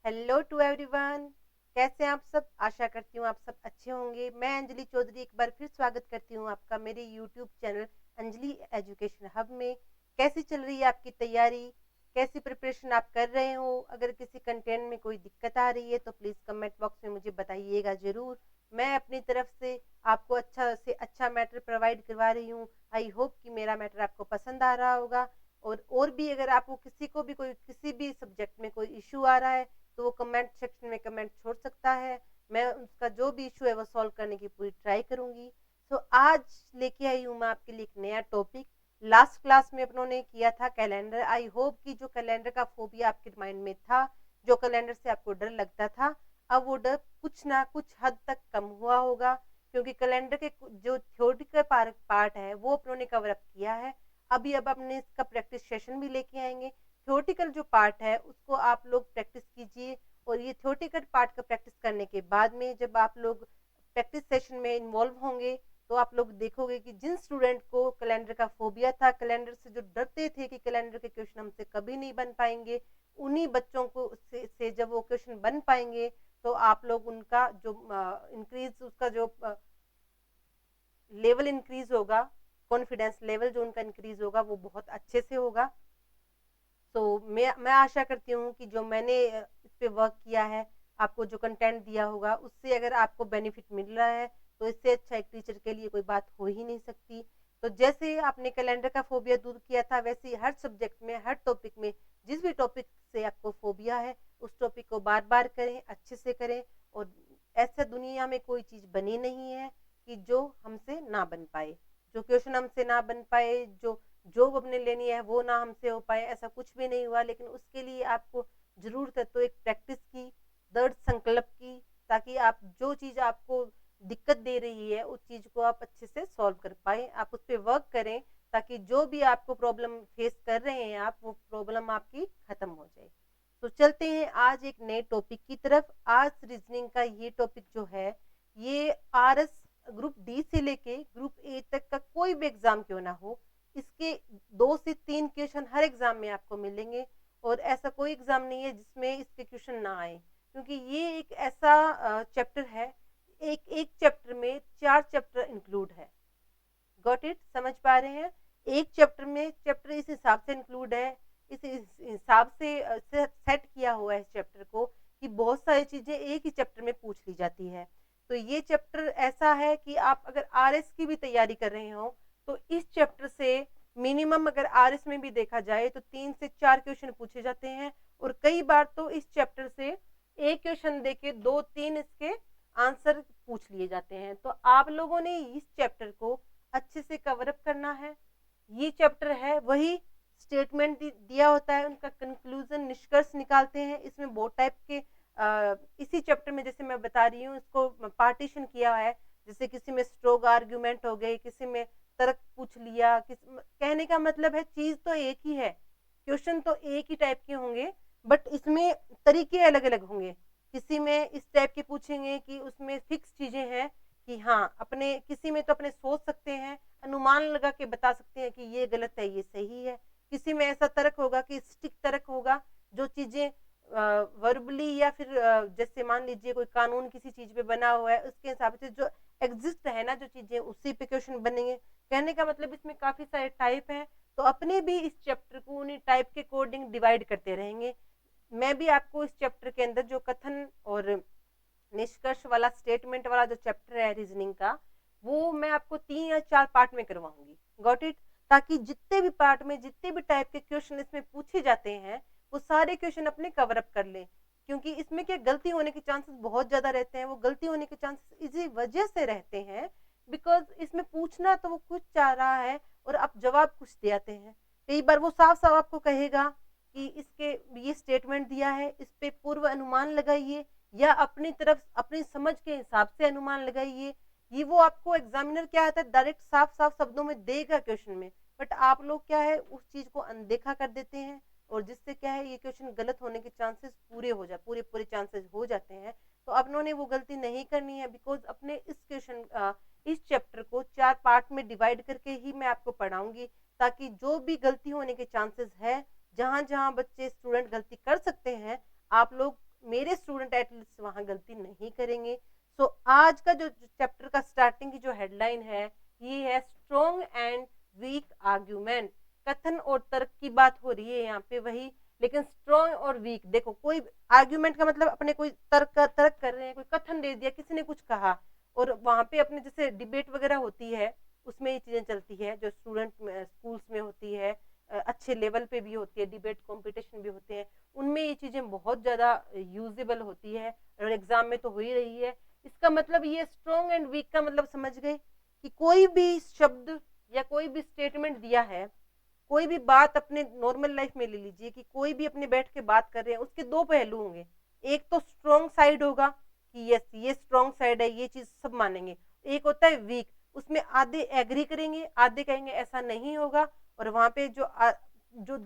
Hello to everyone. कैसे हैं आप सब? आशा करती हूँ आप सब अच्छे होंगे। मैं अंजलि चौधरी एक बार फिर स्वागत करती हूँ आपका मेरे YouTube channel Anjali education hub में। कैसी चल रही है आपकी तैयारी? कैसी प्रिपरेशन आप कर रहे हो? अगर किसी कंटेंट में कोई दिक्कत आ रही है तो प्लीज़ कमेंट बॉक्स में मुझे बताइएगा ज़रूर। मैं अपनी तरफ से आपको अच्छा से अच्छा मैटर प्रोवाइड करवा रही हूँ। आई होप कि मेरा मैटर आपको पसंद आ रहा होगा। और भी अगर आपको किसी को भी कोई किसी भी सब्जेक्ट में कोई इशू आ रहा है तो वो कमेंट सेक्शन में कमेंट छोड़ सकता है। मैं उसका जो भी इशू है वो सॉल्व करने की पूरी ट्राई करूंगी। तो आज लेके आई हूँ मैं आपके लिए एक नया टॉपिक। लास्ट क्लास में अपनों ने किया था कैलेंडर। आई होप कि जो कैलेंडर का फोबिया आपके माइंड में था, जो कैलेंडर से आपको डर लगता था, अब वो डर कुछ ना कुछ हद तक कम हुआ होगा, क्योंकि कैलेंडर के जो थ्योरेटिकल पार्ट है वो अपनों ने कवर अप किया है। अब अपने इसका प्रैक्टिस सेशन भी लेके आएंगे। थ्योरेटिकल जो पार्ट है उसको आप लोग प्रैक्टिस कीजिए, और ये थ्योरेटिकल पार्ट का प्रैक्टिस करने के बाद में जब आप लोग प्रैक्टिस सेशन में इन्वॉल्व होंगे तो आप लोग देखोगे कि जिन स्टूडेंट को कैलेंडर का फोबिया था, कैलेंडर से जो डरते थे कि कैलेंडर के क्वेश्चन हमसे कभी नहीं बन पाएंगे, उन्हीं बच्चों को से जब वो क्वेश्चन बन पाएंगे तो आप लोग उनका जो इंक्रीज उसका जो लेवल इंक्रीज होगा, कॉन्फिडेंस लेवल जो उनका इंक्रीज होगा वो बहुत अच्छे से होगा। तो मैं आशा करती हूँ कि जो मैंने इस पे वर्क किया है, आपको जो कंटेंट दिया होगा उससे अगर आपको बेनिफिट मिल रहा है तो इससे अच्छा एक टीचर के लिए कोई बात हो ही नहीं सकती। तो जैसे आपने कैलेंडर का फोबिया दूर किया था, वैसे ही हर सब्जेक्ट में, हर टॉपिक में, जिस भी टॉपिक से आपको फोबिया है उस टॉपिक को बार बार करें, अच्छे से करें। और ऐसा दुनिया में कोई चीज़ बनी नहीं है कि जो हमसे ना बन पाए, जो क्वेश्चन हमसे ना बन पाए, जो जॉब अपने लेनी है वो ना हमसे हो पाए, ऐसा कुछ भी नहीं हुआ। लेकिन उसके लिए आपको जरूरत है तो एक प्रैक्टिस की, दृढ़ संकल्प की, ताकि आप जो चीज़ आपको दिक्कत दे रही है उस चीज़ को आप अच्छे से सॉल्व कर पाए, आप उस पर वर्क करें, ताकि जो भी आपको प्रॉब्लम फेस कर रहे हैं आप, वो प्रॉब्लम आपकी खत्म हो जाए। तो चलते हैं आज एक नए टॉपिक की तरफ। आज रीजनिंग का ये टॉपिक जो है, ये आरएस ग्रुप डी से लेके ग्रुप ए तक का कोई भी एग्जाम क्यों ना हो, इसके 2 से 3 क्वेश्चन हर एग्जाम में आपको मिलेंगे। और ऐसा कोई एग्जाम नहीं है जिसमें इसके क्वेश्चन ना आए, क्योंकि ये एक ऐसा चैप्टर है, एक एक चैप्टर में 4 चैप्टर इंक्लूड है। Got it? समझ पा रहे हैं? एक चैप्टर में चैप्टर इस हिसाब से इंक्लूड है, इस हिसाब से सेट किया हुआ है इस चैप्टर को कि बहुत सारी चीजें एक ही चैप्टर में पूछ ली जाती है। तो ये चैप्टर ऐसा है कि आप अगर आरएस की भी तैयारी कर रहे हो तो इस चैप्टर से मिनिमम, अगर आरएस में भी देखा जाए तो 3 से 4 क्वेश्चन पूछे जाते हैं। और कई बार तो इस चैप्टर से एक क्वेश्चन देके 2-3 इसके आंसर पूछ लिए जाते हैं। तो आप लोगों ने इस चैप्टर को अच्छे से कवर अप करना है। ये चैप्टर है वही स्टेटमेंट दिया होता है, उनका कंक्लूजन, निष्कर्ष निकालते हैं। इसमें बहुत टाइप के इसी चैप्टर में जैसे मैं बता रही हूँ इसको पार्टीशन किया है। जैसे किसी में स्ट्रोंग आर्ग्यूमेंट हो गए, किसी में तर्क पूछ लिया, कहने का मतलब है चीज तो एक ही है, क्वेश्चन तो एक ही टाइप के होंगे, बट इसमें तरीके अलग अलग होंगे। किसी में इस टाइप के पूछेंगे कि उसमें फिक्स चीजें हैं कि हाँ अपने, किसी में तो अपने सोच सकते हैं, अनुमान लगा के बता सकते हैं कि ये गलत है ये सही है। किसी में ऐसा तर्क होगा कि स्टिक तर्क होगा, जो चीजें वर्बली या फिर जैसे मान लीजिए कोई कानून किसी चीज पे बना हुआ है उसके हिसाब से जो एग्जिस्ट है ना जो चीजें, उसी पे क्वेश्चन बनेंगे। कहने का मतलब इसमें काफी सारे टाइप हैं, तो अपने भी इस चैप्टर को उन्हीं टाइप के अकॉर्डिंग डिवाइड करते रहेंगे। मैं भी आपको इस चैप्टर के अंदर जो कथन और निष्कर्ष वाला, स्टेटमेंट वाला जो चैप्टर है रीजनिंग का, वो मैं आपको 3 या 4 पार्ट में करवाऊंगी। Got it? ताकि जितने भी पार्ट में जितने भी टाइप के क्वेश्चन इसमें पूछे जाते हैं वो सारे क्वेश्चन अपने कवर अप कर लें। क्योंकि इसमें क्या, गलती होने के चांसेस बहुत ज्यादा रहते हैं। वो गलती होने के चांसेस इसी वजह से रहते हैं बिकॉज इसमें पूछना तो वो कुछ चाह रहा है और आप जवाब कुछ दे आते हैं। कई बार वो साफ साफ आपको कहेगा कि इसके ये स्टेटमेंट दिया है, इस पे पूर्व अनुमान लगाइए या अपनी तरफ अपनी समझ के हिसाब से अनुमान लगाइए। ये वो आपको एग्जामिनर क्या आता है, डायरेक्ट साफ साफ शब्दों में देगा क्वेश्चन में, बट आप लोग क्या है उस चीज को अनदेखा कर देते हैं, और जिससे क्या है ये क्वेश्चन गलत होने के चांसेस पूरे हो जाए, पूरे पूरे चांसेस हो जाते हैं। तो अपनों ने वो गलती नहीं करनी है, बिकॉज अपने इस क्वेश्चन इस चैप्टर को 4 पार्ट में डिवाइड करके ही मैं आपको पढ़ाऊंगी, ताकि जो भी गलती होने के चांसेस है, जहां जहां बच्चे स्टूडेंट गलती कर सकते हैं, आप लोग मेरे स्टूडेंट एटलीस्ट वहां गलती नहीं करेंगे। सो आज का जो चैप्टर का स्टार्टिंग की जो हेडलाइन है ये है स्ट्रॉन्ग एंड वीक आर्ग्यूमेंट। कथन और तर्क की बात हो रही है यहाँ पे वही, लेकिन स्ट्रॉन्ग और वीक, देखो कोई आर्ग्यूमेंट का मतलब अपने कोई तर्क कर रहे हैं, कोई कथन दे दिया, किसी ने कुछ कहा और वहां पे अपने जैसे डिबेट वगैरह होती है उसमें ये चीजें चलती है जो स्टूडेंट स्कूल्स में होती है, अच्छे लेवल पे भी होती है, डिबेट कंपटीशन भी होते हैं, उनमें ये चीजें बहुत ज्यादा यूजेबल होती है और एग्जाम में तो हो ही रही है। इसका मतलब ये स्ट्रॉन्ग एंड वीक का मतलब समझ गए कि कोई भी शब्द या कोई भी स्टेटमेंट दिया है, कोई भी बात अपने नॉर्मल लाइफ में ले लीजिए कि कोई भी अपने बैठ के बात कर रहे हैं, उसके दो पहलू होंगे। एक तो स्ट्रॉन्ग साइड होगा कि यस ये स्ट्रॉन्ग साइड है, ये चीज सब मानेंगे। एक होता है वीक, उसमें आधे एग्री करेंगे, आधे कहेंगे ऐसा नहीं होगा। और वहां पे जो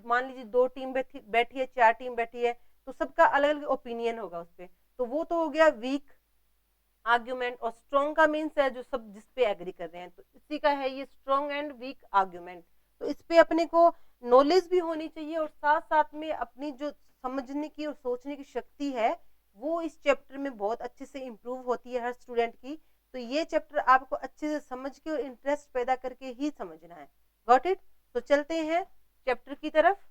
मान लीजिए 2 टीम बैठी है, 4 टीम बैठी है, तो सबका अलग अलग ओपिनियन होगा उस पर, तो वो तो हो गया वीक आर्ग्यूमेंट। और स्ट्रॉन्ग का मीन्स है जो सब जिस पे एग्री कर रहे हैं, तो इसी का है ये स्ट्रॉन्ग एंड वीक आर्ग्यूमेंट। तो इस पे अपने को नॉलेज भी होनी चाहिए और साथ साथ में अपनी जो समझने की और सोचने की शक्ति है वो इस चैप्टर में बहुत अच्छे से इम्प्रूव होती है हर स्टूडेंट की। तो ये चैप्टर आपको अच्छे से समझ के और इंटरेस्ट पैदा करके ही समझना है। Got it? तो चलते हैं चैप्टर की तरफ।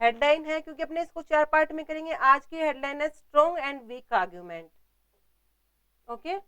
हेडलाइन है, क्योंकि अपने इसको 4 पार्ट में करेंगे, आज की हेडलाइन है strong and weak argument. Okay,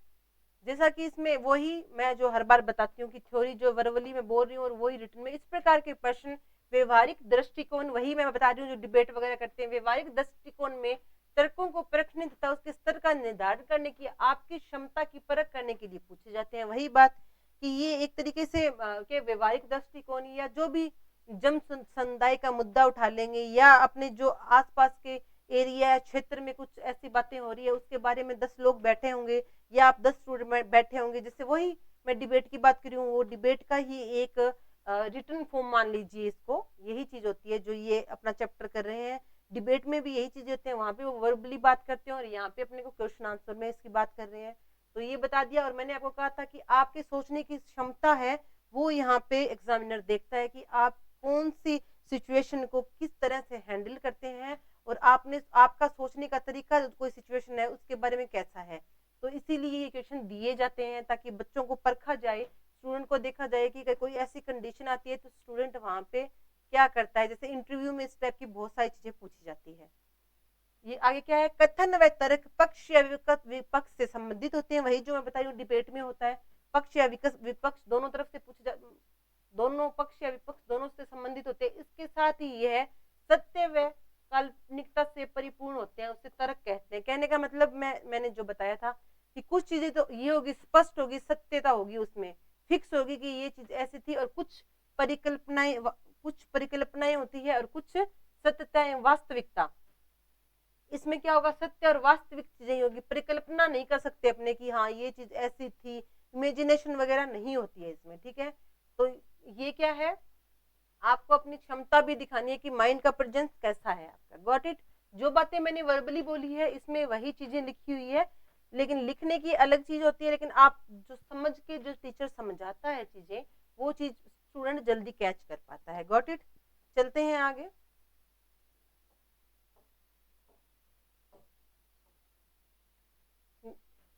जैसा कि इसमें वही मैं जो हर बार बताती हूँ कि थ्योरी जो वर्बली में बोल रही हूँ और वही रिटन में, इस प्रकार के प्रश्न व्यवहारिक दृष्टिकोण, वही मैं बता रही हूँ जो डिबेट वगैरह करते हैं, व्यवहारिक दृष्टिकोण में तर्कों को परखने तथा उसके स्तर का निर्धारण करने की, आपकी क्षमता की परख करने के लिए पूछे जाते हैं। वही बात कि ये एक तरीके से के व्यवहारिक दृष्टिकोण या जो भी जन समुदाय का मुद्दा उठा लेंगे या अपने जो आसपास के एरिया क्षेत्र में कुछ ऐसी बातें हो रही है उसके बारे में 10 लोग बैठे होंगे या आप 10 स्टूडेंट बैठे होंगे, जैसे वही मैं डिबेट की बात कर रही हूँ, वो डिबेट का ही एक रिटन फॉर्म मान लीजिए इसको। यही चीज होती है जो ये अपना चैप्टर कर रहे हैं, डिबेट में भी यही चीजें होती है, वहां पे वो वर्बली बात करते हैं और यहाँ पे अपने को क्वेश्चन आंसर में इसकी बात कर रहे हैं। तो ये बता दिया। और मैंने आपको कहा था कि आपके सोचने की क्षमता है वो यहाँ पे एग्जामिनर देखता है कि आप कौन सी सिचुएशन को किस तरह से हैंडल करते हैं और आपने आपका सोचने का तरीका कोई सिचुएशन है उसके बारे में कैसा है। तो इसीलिए ये क्वेश्चन दिए जाते हैं ताकि बच्चों को परखा जाए, स्टूडेंट को देखा जाए कि कोई ऐसी कंडीशन आती है तो स्टूडेंट वहां पे क्या करता है। जैसे इंटरव्यू में इस टाइप की बहुत सारी चीजें पूछी जाती है। ये आगे क्या है, कथन व तर्क पक्ष या विपक्ष से संबंधित होते हैं। वही जो मैं बता रही हूँ डिबेट में होता है, पक्ष या विपक्ष दोनों तरफ से पूछे दोनों पक्ष या विपक्ष दोनों से संबंधित होते हैं। इसके साथ ही यह सत्य व काल्पनिकता से परिपूर्ण होते हैं, उसे तर्क कहते हैं। कहने का मतलब मैंने जो बताया था कि कुछ चीजें तो ये होगी, स्पष्ट होगी, सत्यता होगी, उसमें फिक्स होगी कि ये चीज ऐसी थी, और कुछ परिकल्पनाएं होती है और कुछ सत्यताएं, वास्तविकता। इसमें क्या होगा, सत्य और वास्तविक चीजें होगी, परिकल्पना नहीं कर सकते अपने की हाँ ये चीज ऐसी थी, इमेजिनेशन वगैरह नहीं होती है इसमें। ठीक है, तो ये क्या है, आपको अपनी क्षमता भी दिखानी है कि माइंड का प्रेजेंस कैसा है आपका। Got it? जो बातें मैंने वर्बली बोली है इसमें वही चीजें लिखी हुई है, लेकिन लिखने की अलग चीज होती है, लेकिन आप जो समझ के जो टीचर समझाता है चीजें, वो चीज स्टूडेंट जल्दी कैच कर पाता है। Got it? चलते हैं आगे।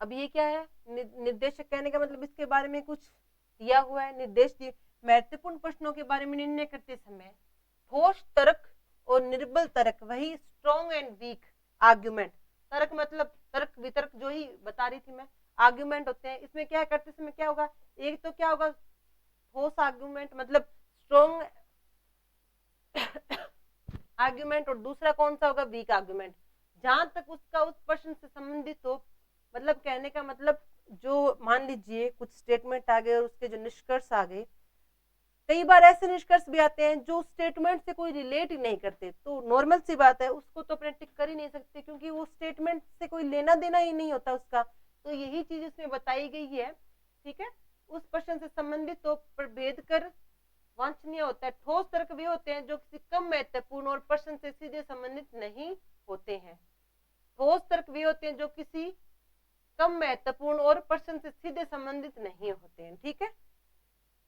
अब ये क्या है, निर्देशक, कहने का मतलब इसके बारे में कुछ दिया हुआ है, निर्देश दिए। महत्वपूर्ण प्रश्नों के बारे में निर्णय करते समय ठोस तर्क और निर्बल तर्क, वही स्ट्रॉन्ग एंड वीक आर्ग्यूमेंट। तर्क मतलब तर्क वितर्क जो ही बता रही थी मैं, आर्ग्यूमेंट होते हैं। इसमें क्या करते समय क्या होगा, एक तो क्या होगा ठोस आर्ग्यूमेंट मतलब स्ट्रॉन्ग आर्ग्यूमेंट, और दूसरा कौन सा होगा, वीक आर्ग्यूमेंट। जहां तक उसका उस प्रश्न से संबंधित हो, मतलब कहने का मतलब जो मान लीजिए कुछ स्टेटमेंट आ गए और उसके जो निष्कर्ष आ गए, कई बार ऐसे निष्कर्ष भी आते हैं जो स्टेटमेंट से कोई रिलेट ही नहीं करते, तो नॉर्मल सी बात है उसको तो अपने टिक कर ही नहीं सकते क्योंकि वो स्टेटमेंट से कोई लेना देना ही नहीं होता उसका। तो यही चीज इसमें बताई गई है। ठीक है, उस प्रश्न से संबंधित तो प्रभेद कर वांछनीय होता है। ठोस तर्क वे होते हैं जो किसी कम महत्वपूर्ण और प्रश्न से सीधे संबंधित नहीं होते हैं। ठोस तर्क वे होते हैं जो किसी कम महत्वपूर्ण और प्रश्न से सीधे संबंधित नहीं होते हैं। ठीक है,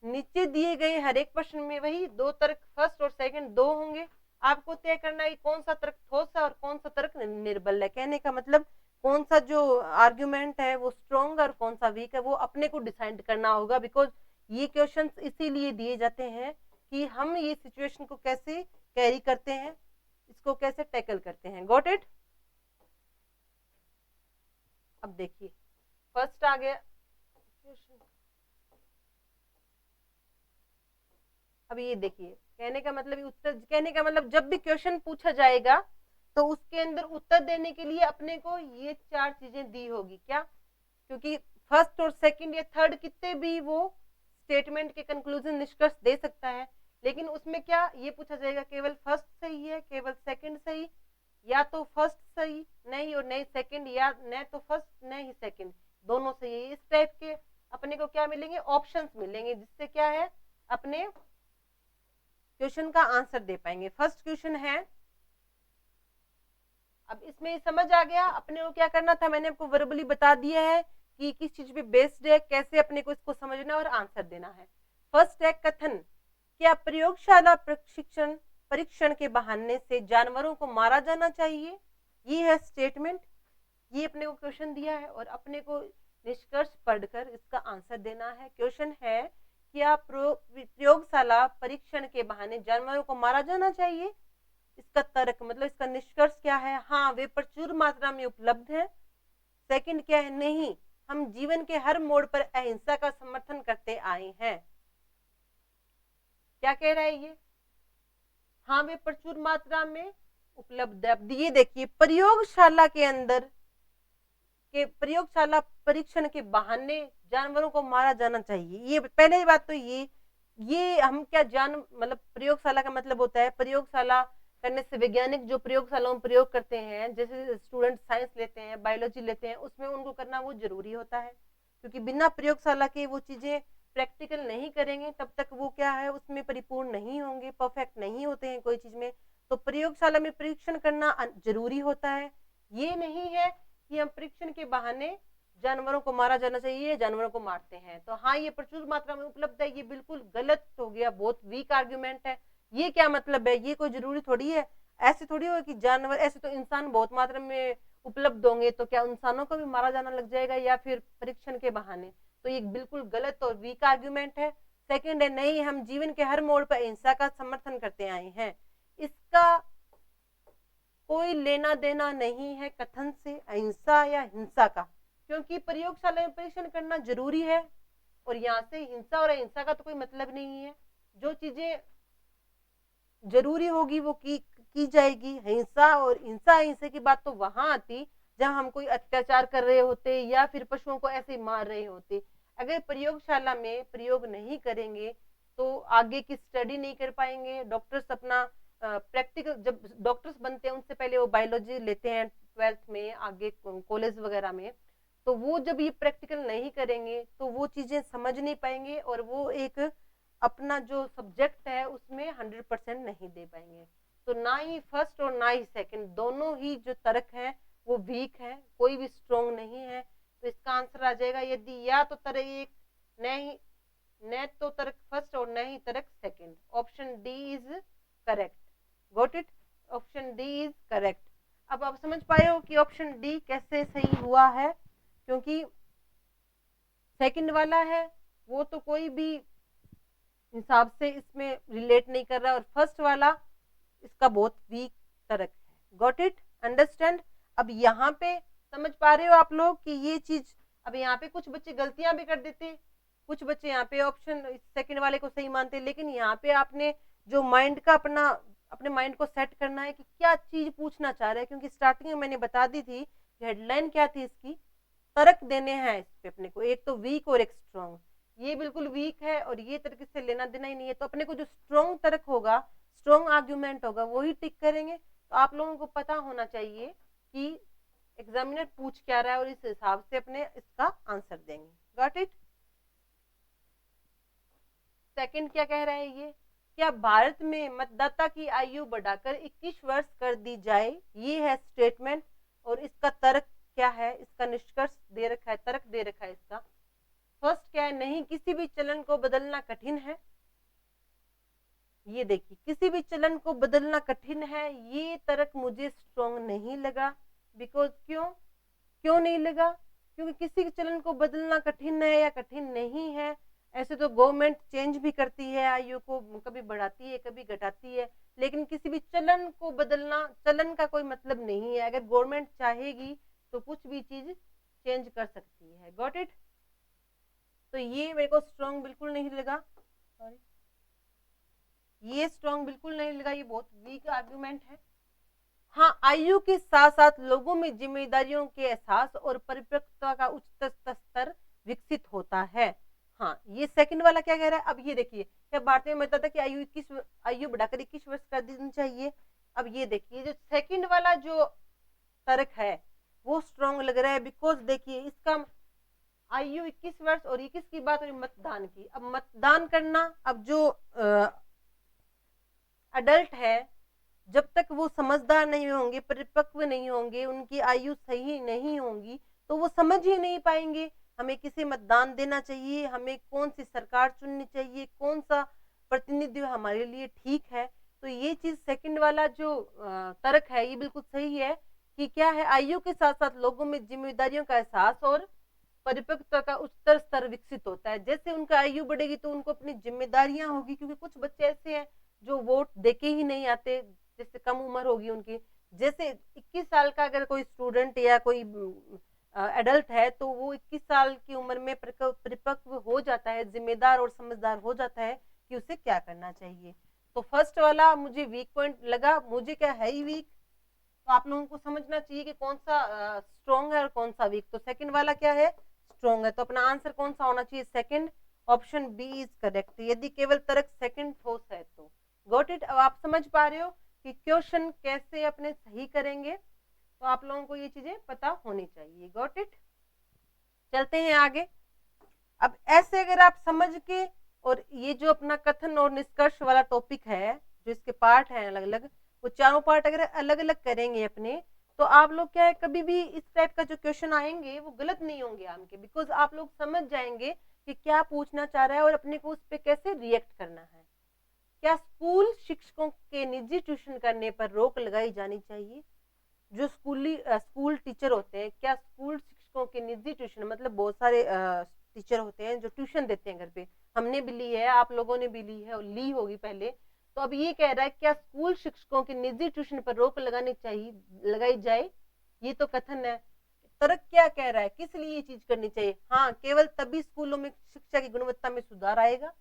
नीचे दिए गए हर एक प्रश्न में वही 2 तर्क, फर्स्ट और सेकंड 2 होंगे। आपको तय करना है कि कौन सा तर्क ठोस है और कौन सा तर्क निर्बल है। कहने का मतलब कौन सा जो आर्ग्यूमेंट है वो स्ट्रॉन्ग और कौन सा वीक है वो अपने को डिसाइड करना होगा। बिकॉज ये क्वेश्चंस इसीलिए दिए जाते हैं कि हम ये सिचुएशन को कैसे कैरी करते हैं, इसको कैसे टैकल करते हैं। Got it. अब देखिए फर्स्ट आ गया क्वेश्चन। अब ये देखिए कहने का मतलब उत्तर, कहने का मतलब जब भी क्वेश्चन पूछा जाएगा तो उसके अंदर उत्तर देने के लिए अपने को ये 4 चीजें दी होगी। क्या? क्योंकि फर्स्ट और सेकंड या थर्ड कितने भी वो स्टेटमेंट के कंक्लूजन निष्कर्ष दे सकता है, लेकिन उसमें क्या ये पूछा जाएगा केवल फर्स्ट सही है, केवल सेकंड सही, या तो फर्स्ट सही नहीं और नहीं सेकंड, या न तो फर्स्ट न ही सेकंड, दोनों सही है। इस टाइप के अपने को क्या मिलेंगे? ऑप्शंस मिलेंगे, जिससे क्या है अपने क्वेश्चन का आंसर दे पाएंगे। फर्स्ट क्वेश्चन है, अब इसमें समझ आ गया अपने को क्या करना था। मैंने आपको वर्बली बता दिया है कि किस चीज पे बेस्ड है, कैसे अपने को इसको समझना और आंसर देना है। फर्स्ट है कथन, क्या प्रयोगशाला प्रशिक्षण परीक्षण के बहाने से जानवरों को मारा जाना चाहिए? ये है स्टेटमेंट, ये अपने को क्वेश्चन दिया है और अपने को निष्कर्ष पढ़कर इसका आंसर देना है। क्वेश्चन है, क्या प्रयोगशाला परीक्षण के बहाने जानवरों को मारा जाना चाहिए? इसका तर्क मतलब इसका निष्कर्ष क्या है? हाँ, वे प्रचुर मात्रा में उपलब्ध है। सेकंड क्या है? नहीं, हम जीवन के हर मोड़ पर अहिंसा का समर्थन करते आए हैं। क्या कह रहा है ये? हाँ, वे प्रचुर मात्रा में उपलब्ध है। अब ये देखिए प्रयोगशाला के अंदर के प्रयोगशाला परीक्षण के बहाने जानवरों को मारा जाना चाहिए। ये पहले बात तो ये हम क्या जान मतलब प्रयोगशाला का मतलब होता है प्रयोगशाला करने से वैज्ञानिक जो प्रयोगशालाओं में प्रयोग करते हैं, जैसे स्टूडेंट साइंस लेते हैं, बायोलॉजी लेते हैं, उसमें उनको करना वो जरूरी होता है, क्योंकि बिना प्रयोगशाला के वो चीजें प्रैक्टिकल नहीं करेंगे तब तक वो क्या है उसमें परिपूर्ण नहीं होंगे, परफेक्ट नहीं होते हैं कोई चीज में। तो प्रयोगशाला में परीक्षण करना जरूरी होता है। ये नहीं है कि हम परीक्षण के बहाने जानवरों को मारा जाना चाहिए, जानवरों को मारते हैं। तो हाँ, ये प्रचुर मात्रा में उपलब्ध है, ये बिल्कुल गलत हो गया, बहुत वीक आर्ग्यूमेंट है। ये क्या मतलब है? ये कोई जरूरी थोड़ी है, ऐसे थोड़ी हो कि जानवर, ऐसे तो इंसान बहुत मात्रा में उपलब्ध होंगे, तो क्या इंसानों को भी मारा जाना लग जाएगा या फिर परीक्षण के बहाने? तो ये बिल्कुल गलत और वीक आर्ग्यूमेंट है। सेकंड है, नहीं, हम जीवन के हर मोड़ पर अहिंसा का समर्थन करते आए हैं। इसका कोई लेना देना नहीं है कथन से, अहिंसा या हिंसा का, क्योंकि प्रयोगशाला में परीक्षण करना जरूरी है और यहाँ से हिंसा और अहिंसा का तो कोई मतलब नहीं है। जो चीजें जरूरी होगी वो की जाएगी। हिंसा और हिंसा अहिंसा की बात तो वहां आती जब हम कोई अत्याचार कर रहे होते या फिर पशुओं को ऐसे मार रहे होते। अगर प्रयोगशाला में प्रयोग नहीं करेंगे तो आगे की स्टडी नहीं कर पाएंगे। डॉक्टर्स अपना प्रैक्टिकल, जब डॉक्टर्स बनते हैं उनसे पहले वो बायोलॉजी लेते हैं 12th में, आगे कॉलेज वगैरह में, तो वो जब ये प्रैक्टिकल नहीं करेंगे तो वो चीजें समझ नहीं पाएंगे और वो एक अपना जो सब्जेक्ट है उसमें 100% नहीं दे पाएंगे। तो ना ही फर्स्ट और ना ही सेकंड, दोनों ही जो तर्क है वो वीक है, कोई भी स्ट्रॉन्ग नहीं है। तो इसका आंसर आ जाएगा, यदि या तो तर्क एक नहीं, न तो तर्क फर्स्ट और न ही तर्क second. Option D is correct. Got it? Option D is correct. अब आप समझ पाए हो कि ऑप्शन डी कैसे सही हुआ है, क्योंकि सेकंड वाला है वो तो कोई भी हिसाब से इसमें रिलेट नहीं कर रहा और फर्स्ट वाला इसका बहुत वीक तर्क है। Got it? अंडरस्टैंड? अब यहाँ पे समझ पा रहे हो आप लोग कि ये चीज, अब यहाँ पे कुछ बच्चे गलतियां भी कर देते, कुछ बच्चे यहाँ पे ऑप्शन सेकंड वाले को सही मानते, लेकिन यहाँ पे आपने जो माइंड का अपने माइंड को सेट करना है कि क्या चीज पूछना चाह रहे हैं, क्योंकि स्टार्टिंग में मैंने बता दी थी हेडलाइन क्या थी इसकी, तर्क देने हैं इस पे अपने को, एक तो वीक और एक स्ट्रॉन्ग। ये बिल्कुल वीक है और ये तर्क इससे लेना देना ही नहीं है, तो अपने को जो स्ट्रॉन्ग तर्क होगा, स्ट्रॉन्ग आर्ग्यूमेंट होगा, वही टिक करेंगे। तो आप लोगों को पता होना चाहिए कि एग्जामिनर पूछ क्या रहा है और इस हिसाब से अपने इसका आंसर देंगे। Got it? सेकंड क्या कह रहा है ये, क्या भारत में मतदाता की आयु बढ़ाकर 21 वर्ष कर दी जाए? ये है स्टेटमेंट और इसका तर्क क्या है, इसका निष्कर्ष दे रखा है, तर्क दे रखा है इसका। फर्स्ट क्या है, नहीं, किसी भी चलन को बदलना कठिन है। ये देखिए, किसी भी चलन को बदलना कठिन है, ये तर्क मुझे स्ट्रॉन्ग नहीं लगा। बिकॉज क्यों नहीं लगा? क्योंकि किसी चलन को बदलना कठिन है या कठिन नहीं है। ऐसे तो गवर्नमेंट चेंज भी करती है आयु को, कभी बढ़ाती है कभी घटाती है, लेकिन किसी भी चलन को बदलना, चलन का कोई मतलब नहीं है। अगर गवर्नमेंट चाहेगी तो कुछ भी चीज चेंज कर सकती है। Got it? तो ये मेरे को स्ट्रॉन्ग बिल्कुल नहीं लगा, सॉरी, ये स्ट्रॉन्ग बिल्कुल नहीं लगा, ये बहुत वीक आर्ग्यूमेंट है। हाँ, आयु के साथ साथ लोगों में जिम्मेदारियों के एहसास और परिपक्वता का उच्च स्तर विकसित होता है। हाँ, ये सेकंड वाला क्या कह रहा है? अब ये देखिए, क्या भारतीय में था कि आयु बढ़ाकर 21 वर्ष कर देनी चाहिए। अब ये देखिए, जो सेकंड वाला जो तर्क है वो स्ट्रॉन्ग लग रहा है। बिकॉज देखिए, इसका आयु 21 वर्ष और 21 की बात, और मतदान की। अब मतदान करना, अब जो अडल्ट है, जब तक वो समझदार नहीं होंगे, परिपक्व नहीं होंगे, उनकी आयु सही नहीं होगी, तो वो समझ ही नहीं पाएंगे हमें किसे मतदान देना चाहिए, हमें कौन सी सरकार चुननी चाहिए, कौन सा प्रतिनिधि हमारे लिए ठीक है। तो ये चीज सेकंड वाला जो तर्क है ये बिल्कुल सही है कि क्या है, आयु के साथ साथ लोगों में जिम्मेदारियों का एहसास और परिपक्वता का उच्चतर स्तर विकसित होता है। जैसे उनका आयु बढ़ेगी तो उनको अपनी जिम्मेदारियां होगी, क्योंकि कुछ बच्चे ऐसे हैं जो वोट देके ही नहीं आते, जैसे कम उम्र होगी उनकी। जैसे 21 साल का अगर कोई स्टूडेंट या कोई एडल्ट है तो वो 21 साल की उम्र में परिपक्व हो जाता है, जिम्मेदार और समझदार हो जाता है कि उसे क्या करना चाहिए। तो फर्स्ट वाला मुझे वीक पॉइंट लगा, मुझे क्या है ही वीक। तो आप लोगों को समझना चाहिए कि कौन सा स्ट्रॉन्ग है और कौन सा वीक। तो सेकंड वाला क्या है? स्ट्रॉन्ग है। तो अपना आंसर कौन सा होना चाहिए? Second, option B is correct, यदि केवल तर्क सेकंड ठोस है तो। Got it? अब आप समझ पा रहे हो कि क्वेश्चन कैसे अपने सही करेंगे, तो आप लोगों को ये चीजें पता होनी चाहिए। Got it? चलते हैं आगे। अब ऐसे अगर आप समझ के, और ये जो अपना कथन और निष्कर्ष वाला टॉपिक है, जो इसके पार्ट हैं अलग अलग, वो चारों पार्ट अगर अलग अलग करेंगे अपने, तो आप लोग क्या है, कभी भी इस टाइप का जो क्वेश्चन आएंगे वो गलत नहीं होंगे आपके। बिकॉज आप लोग समझ जाएंगे कि क्या पूछना चाह रहा है और अपने को उस पर कैसे रिएक्ट करना है। क्या स्कूल शिक्षकों के निजी ट्यूशन करने पर रोक लगाई जानी चाहिए? जो स्कूल टीचर होते हैं, क्या स्कूल शिक्षकों के निजी ट्यूशन, मतलब बहुत सारे टीचर होते हैं जो ट्यूशन देते हैं घर पे, हमने भी ली है, आप लोगों ने भी ली है और ली होगी पहले। तो अब ये कह रहा है क्या स्कूल शिक्षकों के निजी ट्यूशन पर रोक लगाई जाए, ये तो कथन है। तर्क क्या कह रहा है, किस लिए ये चीज करनी चाहिए? हाँ, केवल तभी स्कूलों में शिक्षा की गुणवत्ता में सुधार आएगा।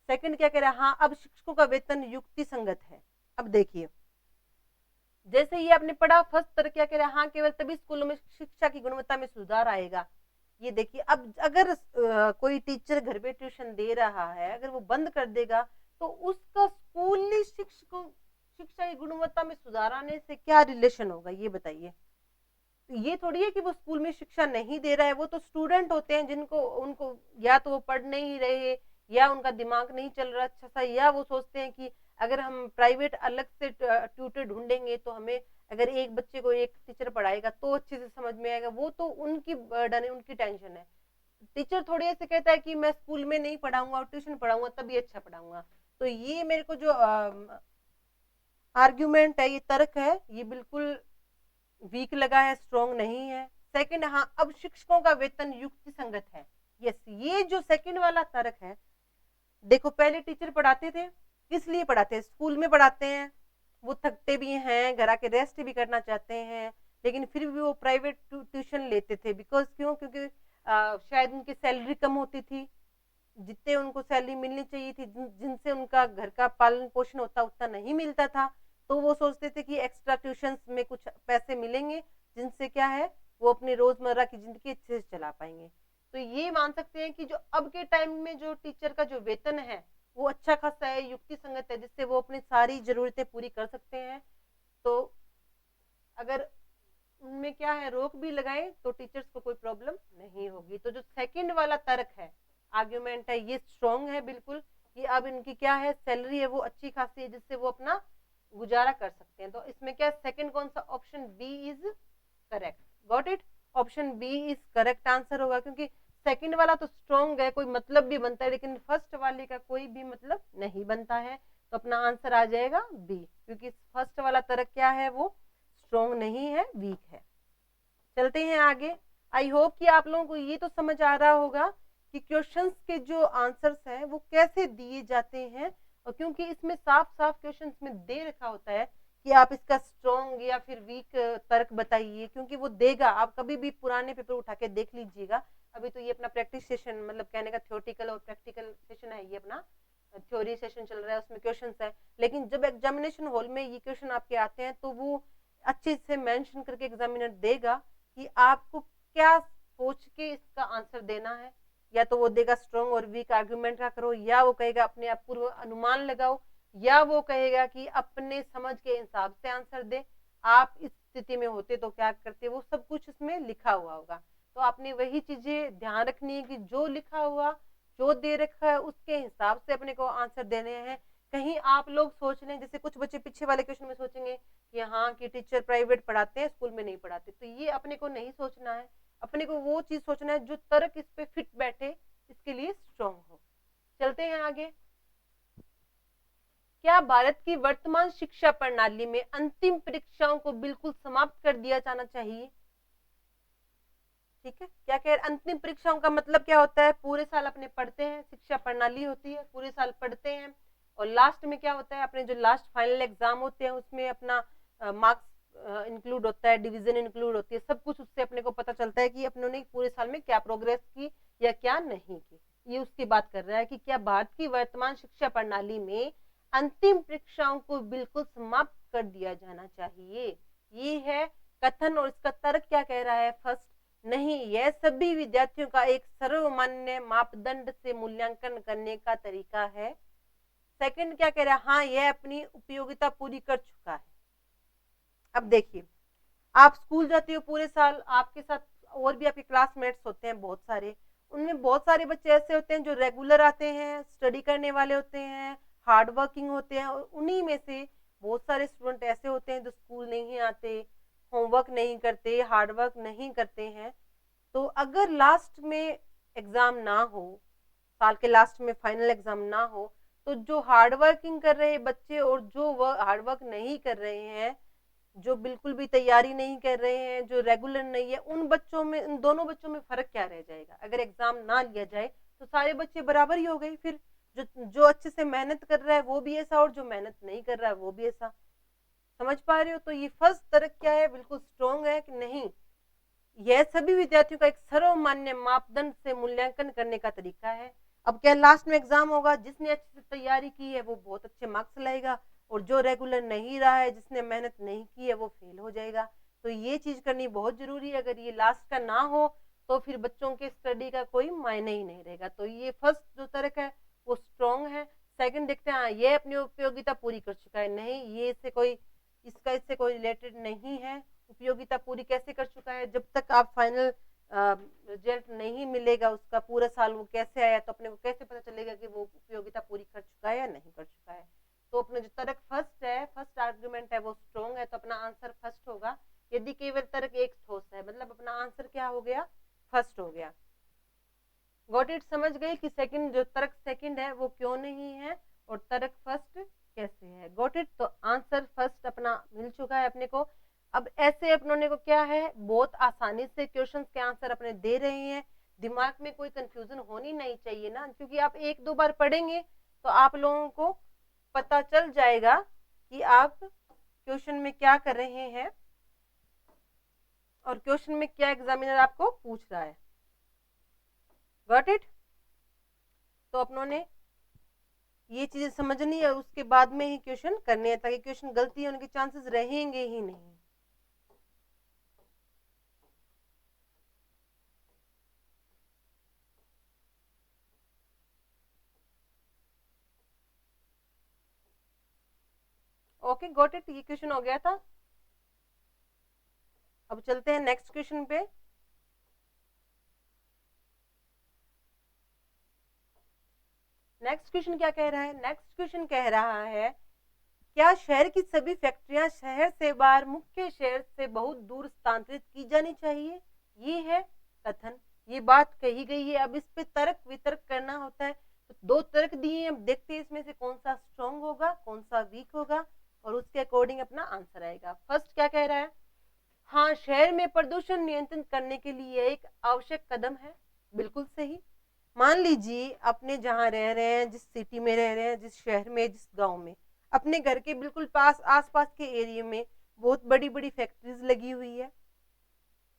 सेकंड क्या कह रहा है? हाँ, अब शिक्षकों का वेतन युक्ति संगत है। अब देखिए, जैसे ही आपने पढ़ा, फर्स्ट तर्क क्या कह रहा है? हाँ, केवल तभी स्कूलों में शिक्षा की गुणवत्ता में सुधार आएगा। ये देखिए, अब अगर कोई टीचर घर पे ट्यूशन दे रहा है, अगर वो बंद कर देगा तो उसका स्कूली शिक्षकों शिक्षा की गुणवत्ता में सुधार आने से क्या रिलेशन होगा, ये बताइए। ये थोड़ी है कि वो स्कूल में शिक्षा नहीं दे रहा है, वो तो स्टूडेंट होते हैं जिनको, उनको या तो वो पढ़ नहीं रहे, या उनका दिमाग नहीं चल रहा अच्छा सा, या वो सोचते हैं कि अगर हम प्राइवेट अलग से ट्यूटर ढूंढेंगे तो हमें, अगर एक बच्चे को एक टीचर पढ़ाएगा तो अच्छे से समझ में आएगा। वो तो उनकी बर्डन है, उनकी टेंशन है। टीचर थोड़ी ऐसे कहता है कि मैं स्कूल में नहीं पढ़ाऊंगा और ट्यूशन पढ़ाऊंगा तभी अच्छा पढ़ाऊंगा। तो ये मेरे को जो आर्ग्यूमेंट है, ये तर्क है, ये बिल्कुल वीक लगा है, स्ट्रॉन्ग नहीं है। सेकंड, हाँ, अब शिक्षकों का वेतन युक्ति संगत है। यस, ये जो सेकंड वाला तर्क है, देखो पहले टीचर पढ़ाते थे, किस लिए पढ़ाते हैं? स्कूल में पढ़ाते हैं, वो थकते भी हैं, घर आके रेस्ट भी करना चाहते हैं, लेकिन फिर भी वो प्राइवेट ट्यूशन लेते थे। बिकॉज क्यों? क्योंकि शायद उनकी सैलरी कम होती थी, जितने उनको सैलरी मिलनी चाहिए थी, जिनसे उनका घर का पालन पोषण होता उतना नहीं मिलता था। तो वो सोचते थे कि एक्स्ट्रा ट्यूशन में कुछ पैसे मिलेंगे, जिनसे क्या है, वो अपनी रोजमर्रा की जिंदगी अच्छे से चला पाएंगे। तो ये मान सकते हैं कि जो अब के टाइम में जो टीचर का जो वेतन है वो अच्छा खासा है, युक्ति संगत है, जिससे वो अपनी सारी जरूरतें पूरी कर सकते हैं। तो अगर उनमें क्या है, रोक भी लगाए तो टीचर्स को कोई प्रॉब्लम नहीं होगी। तो जो सेकंड वाला तर्क है, आर्ग्यूमेंट है, ये स्ट्रॉन्ग है बिल्कुल, कि अब इनकी क्या है, सैलरी है वो अच्छी खासी है, जिससे वो अपना गुजारा कर सकते हैं। तो इसमें क्या, सेकंड कौन सा? Option B is correct. Got it? Option B is correct answer होगा, क्योंकि सेकंड वाला तो स्ट्रॉन्ग है, कोई मतलब भी बनता है, लेकिन फर्स्ट वाले का कोई भी मतलब नहीं बनता है। तो अपना आंसर आ जाएगा बी, क्योंकि फर्स्ट वाला तर्क क्या है, वो स्ट्रॉन्ग नहीं है, वीक है। चलते हैं आगे। आई होप कि आप लोगों को ये तो समझ आ रहा होगा कि क्वेश्चंस के जो आंसर्स हैं वो कैसे दिए जाते हैं, और क्योंकि इसमें साफ साफ क्वेश्चंस में दे रखा होता है कि आप इसका स्ट्रॉन्ग या फिर वीक तर्क बताइए, क्योंकि वो देगा। आप कभी भी पुराने पेपर उठा के देख लीजिएगा। अभी तो ये अपना प्रैक्टिस सेशन, मतलब कहने का थ्योरेटिकल और प्रैक्टिकल सेशन है, ये अपना थ्योरी सेशन चल रहा है, उसमें क्वेश्चंस है। लेकिन जब एग्जामिनेशन हॉल में ये क्वेश्चन आपके आते हैं तो वो अच्छे से मेंशन करके एग्जामिनर देगा कि आपको क्या सोच के इसका आंसर देना है। या तो वो देगा स्ट्रॉन्ग और वीक आर्गुमेंट का करो, या वो कहेगा अपने आप पूर्व अनुमान लगाओ, या वो कहेगा कि अपने समझ के हिसाब से आंसर दे, आप इस स्थिति में होते तो क्या करते, वो सब कुछ इसमें लिखा हुआ होगा। तो आपने वही चीजें ध्यान रखनी है कि जो लिखा हुआ, जो दे रखा है, उसके हिसाब से अपने को आंसर देने हैं। कहीं आप लोग सोच लें, जैसे कुछ बच्चे पीछे वाले क्वेश्चन में सोचेंगे कि हाँ कि टीचर प्राइवेट पढ़ाते हैं, स्कूल में नहीं पढ़ाते, तो ये अपने को नहीं सोचना है। अपने को वो चीज सोचना है जो तर्क इस पे फिट बैठे, इसके लिए स्ट्रॉन्ग हो। चलते हैं आगे। क्या भारत की वर्तमान शिक्षा प्रणाली में अंतिम परीक्षाओं को बिल्कुल समाप्त कर दिया जाना चाहिए? ठीक है, क्या कह रहे, अंतिम परीक्षाओं का मतलब क्या होता है, पूरे साल अपने पढ़ते हैं, शिक्षा प्रणाली होती है, पूरे साल पढ़ते हैं, और लास्ट में क्या होता है, अपने जो लास्ट फाइनल एग्जाम होते हैं उसमें अपना मार्क्स इंक्लूड होता है, डिवीजन इंक्लूड होती है, सब कुछ उससे अपने को पता चलता है कि अपनों ने पूरे साल में क्या प्रोग्रेस की या क्या नहीं की। ये उसकी बात कर रहा है कि क्या भारत की वर्तमान शिक्षा प्रणाली में अंतिम परीक्षाओं को बिल्कुल समाप्त कर दिया जाना चाहिए, ये है कथन। और इसका तर्क क्या कह रहा है, फर्स्ट, नहीं, यह सभी विद्यार्थियों का एक सर्वमान्य मापदंड से मूल्यांकन करने का तरीका है। सेकंड क्या कह रहा है, हाँ यह अपनी उपयोगिता पूरी कर चुका है। अब देखिए, आप स्कूल जाते हो पूरे साल, आपके साथ और भी आपके क्लासमेट्स होते हैं बहुत सारे, उनमें बहुत सारे बच्चे ऐसे होते हैं जो रेगुलर आते हैं, स्टडी करने वाले होते हैं, हार्ड वर्किंग होते हैं, और उन्हीं में से बहुत सारे स्टूडेंट ऐसे होते हैं जो स्कूल नहीं आते, होमवर्क नहीं करते, हार्ड वर्क नहीं करते हैं। तो अगर लास्ट में एग्जाम ना हो, साल के लास्ट में फाइनल एग्जाम ना हो, तो जो हार्ड वर्किंग कर रहे बच्चे और जो हार्ड वर्क नहीं कर रहे हैं, जो बिल्कुल भी तैयारी नहीं कर रहे हैं, जो रेगुलर नहीं है, उन बच्चों में, इन दोनों बच्चों में फर्क क्या रह जाएगा? अगर एग्जाम ना लिया जाए तो सारे बच्चे बराबर ही हो गए। फिर जो अच्छे से मेहनत कर रहा है वो भी ऐसा, और जो मेहनत नहीं कर रहा है वो भी ऐसा। समझ पा रहे हो? तो ये फर्स्ट तर्क क्या है, बिल्कुल स्ट्रॉन्ग है कि नहीं, यह सभी विद्यार्थियों का एक सर्वमान्य मापदंड से मूल्यांकन करने का तरीका है। अब क्या लास्ट में एग्जाम होगा, जिसने अच्छे से तैयारी की है वो बहुत अच्छे मार्क्स लाएगा, और जो रेगुलर नहीं रहा है, जिसने मेहनत नहीं की है, वो फेल हो जाएगा। तो ये चीज करनी बहुत जरूरी है। अगर ये लास्ट का ना हो तो फिर बच्चों के स्टडी का कोई मायने ही नहीं रहेगा। तो ये फर्स्ट जो तर्क है वो स्ट्रॉन्ग है। सेकंड देखते हैं, ये अपनी उपयोगिता पूरी कर चुका है, नहीं, ये इससे कोई, इसका इससे कोई रिलेटेड नहीं है। उपयोगिता पूरी कैसे कर चुका है, जब तक आप फाइनल रिजल्ट नहीं मिलेगा उसका, पूरा साल वो कैसे आया, तो अपने को कैसे पता चलेगा कि वो उपयोगिता पूरी कर चुका है या नहीं कर चुका है। तो अपना जो तर्क फर्स्ट है, फर्स्ट आर्गुमेंट है, वो स्ट्रॉन्ग है, तो अपना आंसर फर्स्ट होगा। यदि केवल तर्क एक ठोस है, मतलब अपना आंसर क्या हो गया, फर्स्ट हो गया। Got it? समझ गए कि सेकंड, जो तर्क सेकंड है वो क्यों नहीं है, और तर्क फर्स्ट कैसे है। Got it? तो आंसर फर्स्ट अपना मिल चुका है अपने को। अब ऐसे अपनों को क्या है, बहुत आसानी से क्वेश्चंस के आंसर अपने दे रहे हैं, दिमाग में कोई कंफ्यूजन होनी नहीं चाहिए ना, क्योंकि आप एक दो बार पढ़ेंगे तो आप लोगों को पता चल जाएगा कि आप क्वेश्चन में क्या कर रहे हैं और क्वेश्चन में क्या एग्जामिनर आपको पूछ रहा है। Got it? तो अपनों ने ये चीजें समझनी है, उसके बाद में ही क्वेश्चन करने हैं, ताकि क्वेश्चन गलती होने के चांसेस रहेंगे ही नहीं। Okay, got it? ये क्वेश्चन हो गया था। अब चलते हैं नेक्स्ट क्वेश्चन पे। नेक्स्ट क्वेश्चन क्या कह रहा है? नेक्स्ट क्वेश्चन कह रहा है, क्या शहर की सभी फैक्ट्रियां शहर से बाहर मुख्य शहर से बहुत दूर स्थानांतरित की जानी चाहिए? ये है कथन, ये बात कही गई है। अब इस पे तर्क वितर्क करना होता है, तो 2 तर्क दिए हैं, अब देखते हैं इसमें से कौन सा स्ट्रॉन्ग होगा, कौन सा वीक होगा और उसके अकॉर्डिंग अपना आंसर आएगा। फर्स्ट क्या कह रहा है, हाँ शहर में प्रदूषण नियंत्रित करने के लिए एक आवश्यक कदम है। बिल्कुल सही। मान लीजिए अपने जहाँ रह रहे हैं, जिस सिटी में रह रहे हैं, जिस शहर में, जिस गांव में, अपने घर के बिल्कुल पास आसपास के एरिया में बहुत बड़ी बड़ी फैक्ट्रीज लगी हुई है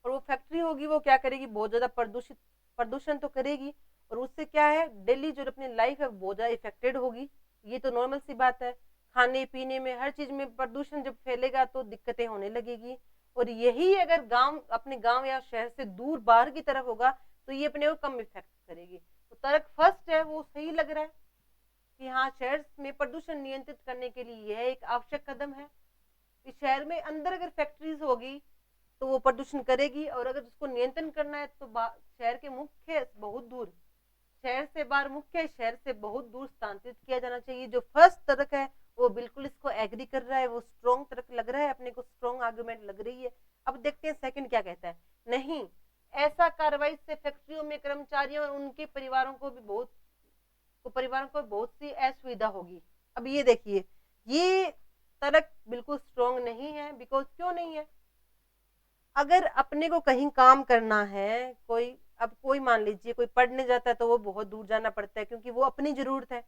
और वो फैक्ट्री होगी वो क्या करेगी, बहुत ज्यादा प्रदूषण तो करेगी और उससे क्या है, डेली जो अपनी लाइफ है बहुत ज्यादा इफेक्टेड होगी। ये तो नॉर्मल सी बात है, खाने पीने में हर चीज में प्रदूषण जब फैलेगा तो दिक्कतें होने लगेगी। और यही अगर गांव, अपने गांव या शहर से दूर बाहर की तरफ होगा तो ये अपने को कम इफेक्ट करेगी। तो तर्क फर्स्ट है वो सही लग रहा है कि हाँ शहर में प्रदूषण नियंत्रित करने के लिए यह एक आवश्यक कदम है। इस शहर में अंदर अगर फैक्ट्रीज होगी तो वो प्रदूषण करेगी और अगर उसको नियंत्रण करना है तो शहर के मुख्य बहुत दूर, शहर से बाहर, मुख्य शहर से बहुत दूर स्थानांतरित किया जाना चाहिए। जो फर्स्ट तर्क है वो बिल्कुल इसको एग्री कर रहा है, वो स्ट्रॉन्ग तर्क लग रहा है, अपने को स्ट्रॉन्ग आर्गुमेंट लग रही है। अब देखते हैं सेकंड क्या कहता है, नहीं ऐसा कार्रवाई से फैक्ट्रियों में कर्मचारियों और उनके परिवारों को बहुत सी असुविधा होगी। अब ये देखिए, ये तर्क बिल्कुल स्ट्रॉन्ग नहीं है। बिकॉज क्यों नहीं है, अगर अपने को कहीं काम करना है, अब कोई मान लीजिए कोई पढ़ने जाता है तो वो बहुत दूर जाना पड़ता है क्योंकि वो अपनी जरूरत है,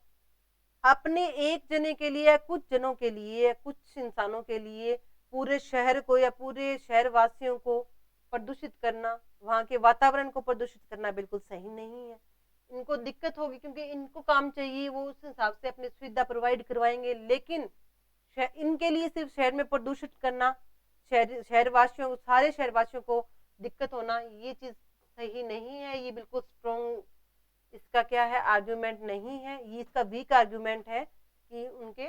अपने एक जने के लिए, कुछ जनों के लिए, कुछ इंसानों के लिए पूरे शहर को या पूरे शहर वासियों को प्रदूषित करना, वहां के वातावरण को प्रदूषित करना बिल्कुल सही नहीं है। इनको दिक्कत होगी क्योंकि इनको काम चाहिए, वो उस हिसाब से अपनी सुविधा प्रोवाइड करवाएंगे, लेकिन इनके लिए सिर्फ शहर में प्रदूषित करना, शहरवासियों, सारे शहरवासियों को दिक्कत होना, ये चीज सही नहीं है। ये बिल्कुल स्ट्रॉन्ग इसका क्या है, आर्ग्यूमेंट नहीं है, ये इसका वीक आर्ग्यूमेंट है कि उनके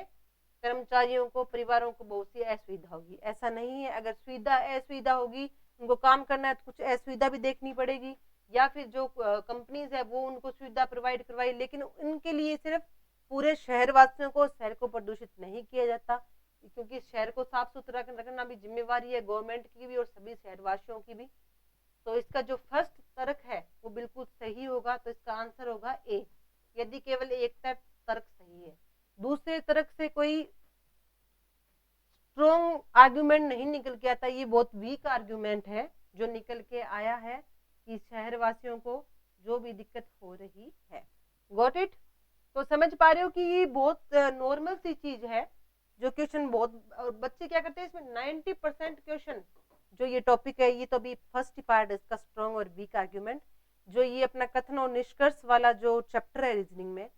कर्मचारियों को, परिवारों को बहुत सी असुविधा होगी। ऐसा नहीं है, अगर असुविधा होगी, उनको काम करना है तो कुछ असुविधा भी देखनी पड़ेगी, या फिर जो कंपनीज है वो उनको सुविधा प्रोवाइड करवाई, लेकिन उनके लिए सिर्फ पूरे शहरवासियों को, शहर को प्रदूषित नहीं किया जाता, क्योंकि शहर को साफ सुथरा रखना भी जिम्मेवारी है गवर्नमेंट की भी और सभी शहरवासियों की भी। तो इसका जो फर्स्ट तर्क है वो बिल्कुल सही होगा, तो इसका आंसर होगा ए, यदि केवल एक तर्क सही है। दूसरे तर्क से कोई स्ट्रॉन्ग आर्ग्यूमेंट नहीं निकल के आता, ये बहुत वीक आर्ग्यूमेंट है जो निकल के आया है कि शहरवासियों को जो भी दिक्कत हो रही है। Got it? तो समझ पा रहे हो कि ये बहुत नॉर्मल सी चीज है, जो क्वेश्चन बहुत, और बच्चे क्या करते हैं इसमें 90% क्वेश्चन जो ये टॉपिक है, ये तो अभी फर्स्ट पार्ट है इसका, स्ट्रॉन्ग और वीक आर्ग्यूमेंट, जो ये अपना कथन और निष्कर्ष वाला जो चैप्टर है रीजनिंग में,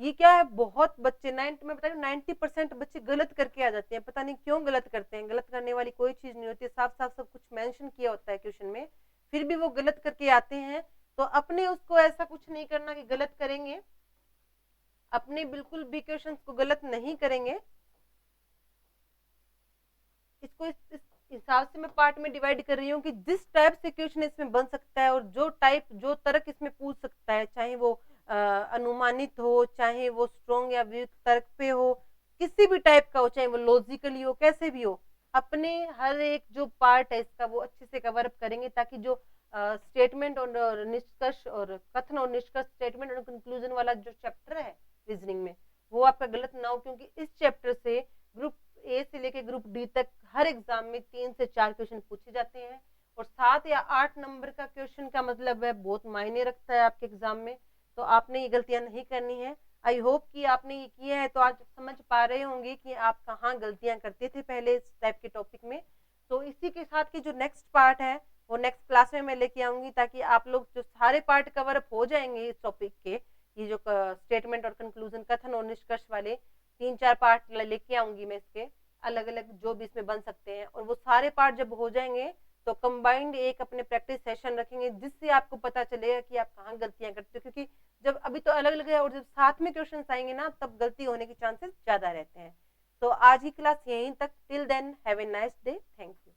ये क्या है, बहुत बच्चे मैं बता रही हूँ 90% बच्चे गलत करके आ जाते हैं। पता नहीं क्यों गलत करते हैं, गलत करने वाली कोई चीज नहीं होती, साफ साफ सब कुछ मेंशन किया होता है क्वेश्चन में, फिर भी वो गलत करके आते हैं। तो अपने उसको ऐसा कुछ नहीं करना कि गलत करेंगे, अपने बिल्कुल भी क्वेश्चन को गलत नहीं करेंगे। इसको इस हिसाब से मैं पार्ट में डिवाइड कर रही हूँ कि जिस टाइप से क्वेश्चन इसमें बन सकता है और जो तर्क इसमें पूछ सकता है, चाहे वो अनुमानित हो, चाहे वो स्ट्रॉन्ग या वीक तर्क पे हो, किसी भी टाइप का हो, चाहे वो लॉजिकली हो, कैसे भी हो, अपने हर एक जो पार्ट है इसका वो अच्छे से कवर अप करेंगे, ताकि जो स्टेटमेंट और निष्कर्ष और कथन और निष्कर्ष, स्टेटमेंट और कंक्लूजन वाला जो चैप्टर है रीजनिंग में, वो आपका गलत ना हो। क्योंकि इस चैप्टर से ग्रुप ए से लेके ग्रुप डी तक हर एग्जाम में 3 से 4 क्वेश्चन पूछे जाते हैं, और 7 या 8 नंबर का क्वेश्चन का मतलब है बहुत मायने रखता है आपके एग्जाम में। तो आपने ये गलतियां नहीं करनी है। आई होप कि आपने ये किया है तो आज समझ पा रहे होंगे कि आप कहाँ गलतियां करते थे पहले इस टाइप के टॉपिक में। तो इसी के साथ की जो नेक्स्ट पार्ट है वो नेक्स्ट क्लास में मैं लेके आऊंगी, ताकि आप लोग जो सारे पार्ट कवर अप हो जाएंगे इस टॉपिक के, ये जो स्टेटमेंट और कंक्लूजन, कथन और निष्कर्ष वाले 3-4 पार्ट लेके आऊंगी मैं इसके, अलग अलग जो भी इसमें बन सकते हैं। और वो सारे पार्ट जब हो जाएंगे तो कंबाइंड एक अपने प्रैक्टिस सेशन रखेंगे, जिससे आपको पता चलेगा कि आप कहाँ गलतियां करते हो। क्योंकि जब अभी तो अलग अलग है और जब साथ में क्वेश्चन आएंगे ना, तब गलती होने के चांसेस ज्यादा रहते हैं। तो आज की क्लास यहीं तक। Till then have a nice day. Thank you.